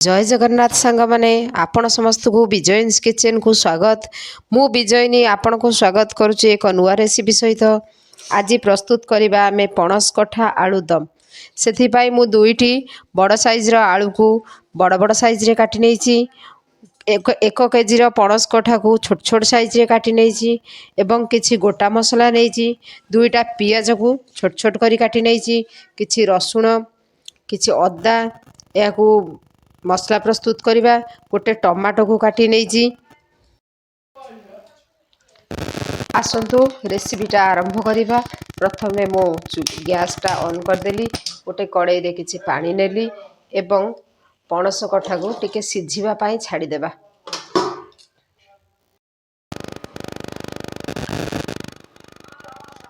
जय जगन्नाथ सांग माने आपण समस्त को विजयन्स किचन को स्वागत। मु विजयनी आपण को स्वागत करुच्ची एक नुआ रेसिपी सहित। आज प्रस्तुत करवा आमे पणस कठा आलू दम। से मु दुईटी बड़ साइज आलू को बड़ बड़ साइज रे काटी नेछि। एक केजी पणस कठा को छोट छोट साइज रे काटी नेछि एवं किछि गोटा मसला नेछि। दुईटा पियाज को छोट छोट करी काटी नेछि। किछि रसुण किछि अदा या को मसला प्रस्तुत करवा। गोटे टमाटो को काटी नेछि। आसंतु रेसिपीटा आरंभ करवा। प्रथमे मो गैसटा ऑन करदेली। गोटे कड़ाई रे किछि पानी नेली एवं पणस कठा को टिके सिझिबा पाई छाड़ी देबा।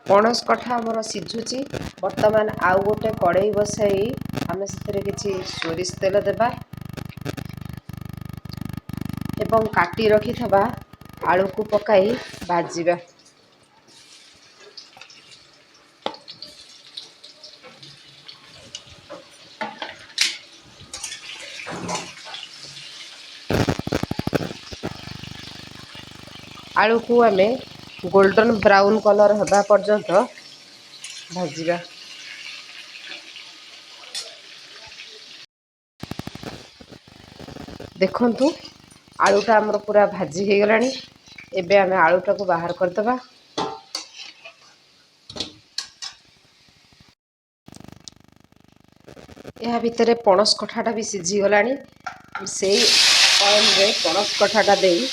पणस कठा हमर सिझुची। वर्तमान आउ गोटे कड़ाई बसाई आमे सेतरे किछि सोरिष तेल देबा एवं काटी रखी थबा आलू को पकाई भाजीबा। आलू को आमे गोल्डन ब्राउन कलर हबा पर्यंत भाजीबा। देखंतु आलूटा हमर पूरा भाजी हो गलानी। एबे आमे आलूटा को बाहर कर दबा। यह भितरे पणस कठाटा भी सिझी गलानी। सेई ऑयल रे पणस कठाटा देई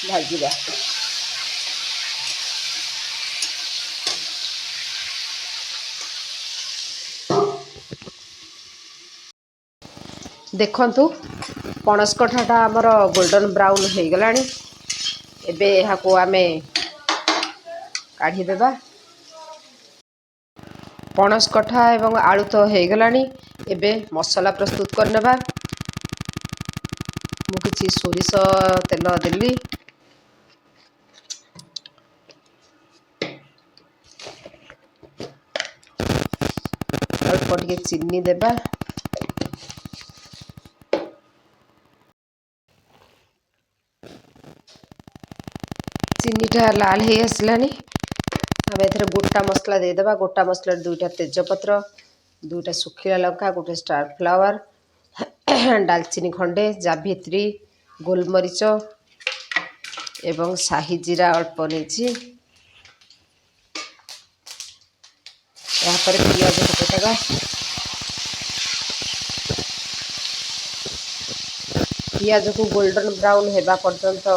भाजीबा। देखंतु पणस कठाटा हमर गोल्डन ब्राउन हो गलानी। एबे यहा को आमे काढ़ी देबा। पणस कठा एवं आलू तो हो गलानी। एबे मसला प्रस्तुत करनेबा। मु किछि सोरिष तेल देली। अल्प टिके चीनी देबा। चीनीटा लाल हो आसलानी। आम ए गोटा मसला देदेबा। गोटा मसला दुईटा तेजपत्र दुईटा सुखिला लंका गोटे स्टार फ्लावर डालचीनी खंडे जाभित्री गोलमरीच एवं शाही जीरा अल्प नहीं। यहाँ पर पियाज पकेटवा। पियाज को गोल्डन ब्राउन हेबा पर्यंत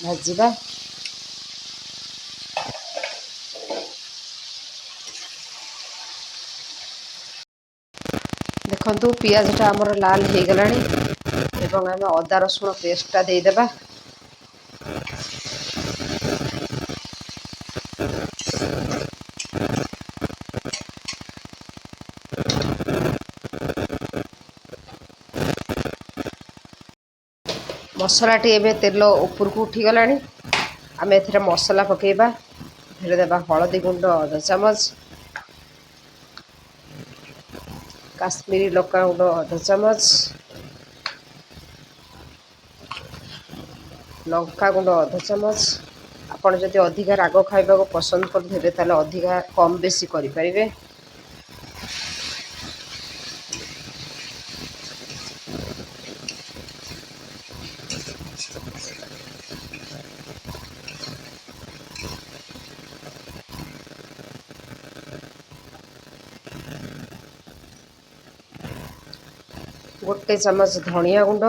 भाजीबा। देखंतु पियाजटा हमर लाल हो गलानी एवं आम अदा रसुण पेस्टटा देदेबा। मसलाटी एबे तेल ऊपर को उठी गलानी। आम एथरे मसला पकेबा। एथरे देबा हळदी गुंड आधा चामच, काश्मीरी लंका गुंड आधा चामच, लंका गुंड आधा चामच। आपण जदि अधिका राग खाइबा को पसंद करथेबे ताले अधिका कम बेसी करि परिबे। गोटे चामच धनिया गुंड,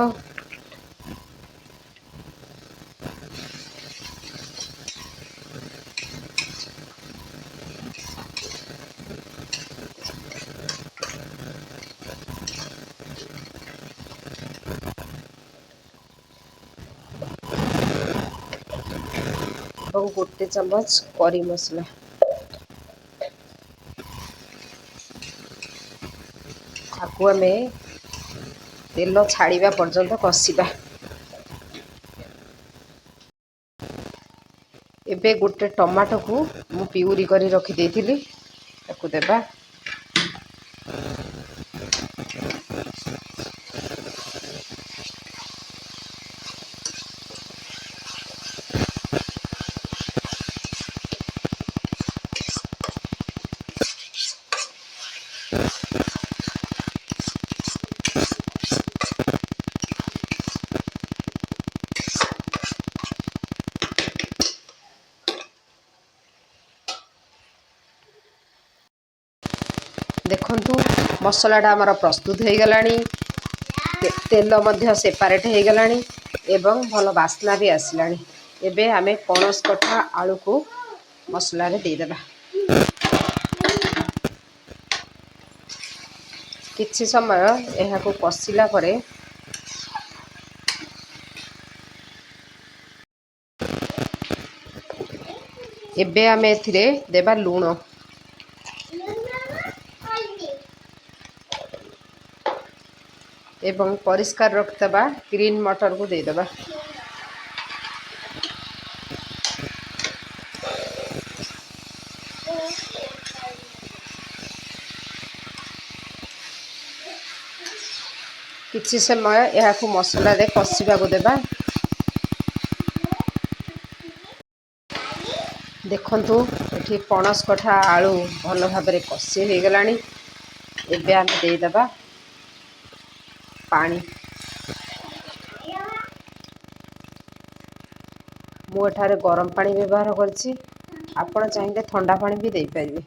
और गोटे चामच करी मसला। आपको आम तेल छाड़ा पर्यंत कषिबा। एबे गोटे टमाटो को मु प्यूरी करी रखी देइथिली ताकू देबा। देखंतु मसलाटा आमर प्रस्तुत हो गलानी। तेल मध्य सेपारेट हो गलानी एवं भल बास्ना भी आसलानी। एबे आमे पणस कठा आलू को मसला रे देदेबा। किछि समय यह को कसिला परे एबे आमे एथिरे देबा लूण एवं परिष्कार रखितबा ग्रीन मटर को देदेबा। किछि समय यह को मसला रे कसिबा को देबा। देखंतु एठी पणस कठा आलू भल भाबरे कषि हो गलानी। एबे आमे देदेबा पानी। मु एठारे गरम पानी व्यवहार करछि, आपण चाहिए ठंडा पानी भी दे पारिबे।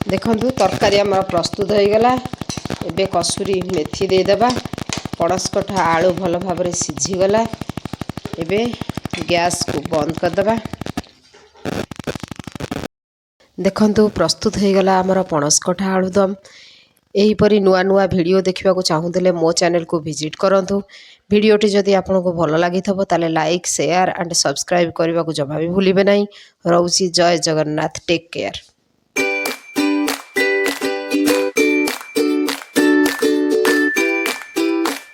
देखंतु तरकारी आम प्रस्तुत हो गला। एबे कसूरी मेथी देदेबा। पणस कठा आलू भल भाबरे सिझी गला। एबे गैस को बंद करदेबा। देखंतु प्रस्तुत हो गला आमर पणस कठा आलूदम। एहीपरि नुआ नुआ वीडियो देखा चाहूले मो चैनल को विजिट करंतु। वीडियोटी जदि आपको भल लगी ताले लाइक शेयर एंड सब्सक्राइब करने को जमा भी भूलिबे नहीं। रहउची जय जगन्नाथ। Take care.